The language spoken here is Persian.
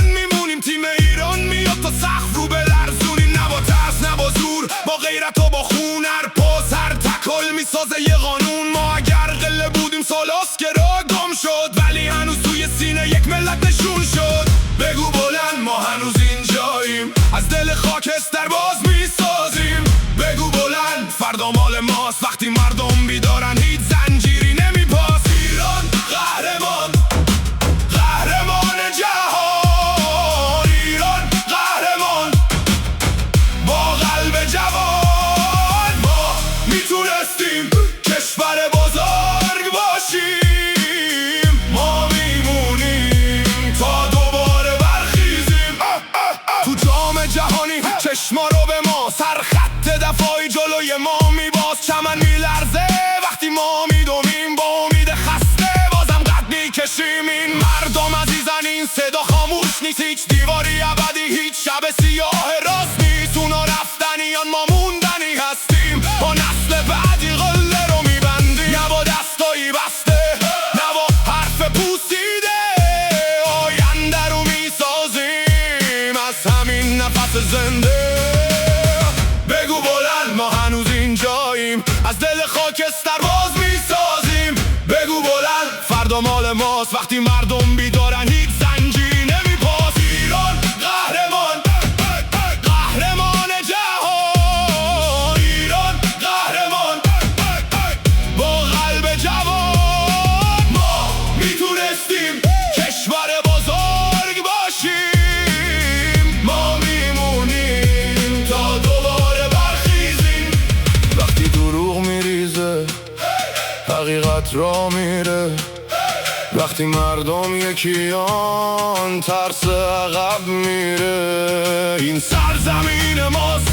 بلند میمونیم، تیم ایران میاد تا سقف رو بلرزونیم. نه با ترس نه با زور، با غیرت و با خون، هر پاس هر تکل میسازه یه قانون. ما اگر قله بودیم سالاست که راه گم شد، ولی هنوز توی سینه یک ملت نشون شد. بگو بلند ما هنوز اینجاییم، از دل خاکستر باز میسازیم. بگو بلند فردا مال ماست، وقتی مردم بیدارن هیچ زنجیری نمیپاس. ایران قهرمان، قهرمان جهان. ایران قهرمان، با قلب جوان. ما میتونستیم کشور بزرگ باشیم، ما میمونیم تا دوباره برخیزیم. تو جام جهانی چشما رو به ما، سر خط دفاعی جلوی ما میباز. چمن میلرزه وقتی ما میدومیم، با امید خسته بازم قد میکشیم. این مردم عزیزن این صدا خاموش نیست، هیچ دیواری ابدی، هیچ شب سیاه راست نیست. اونا رفتنیان ما موندنی هستیم، با نسل بعدی قله رو میبندیم. نه با دستایی بسته نه با حرف پوسیده، آینده رو میسازیم از همین نفس زنده. بگو بلند ما هنوز اینجاییم، از دل خاکستر باز میسازیم. بگو بلند فردا مال ماست، وقتی مردم بیدارن هیچ زنجیری نمیپاس. ایران قهرمان، قهرمان جهان. ایران قهرمان، با قلب جوان. ما میتونستیم کشور بزرگ باشیم، ما میمونیم تا دوباره برخیزیم. وقتی دروغ میریزه حقیقت را میره، وقتی مردم یکیان ترس عقب میره. این سرزمین ماست،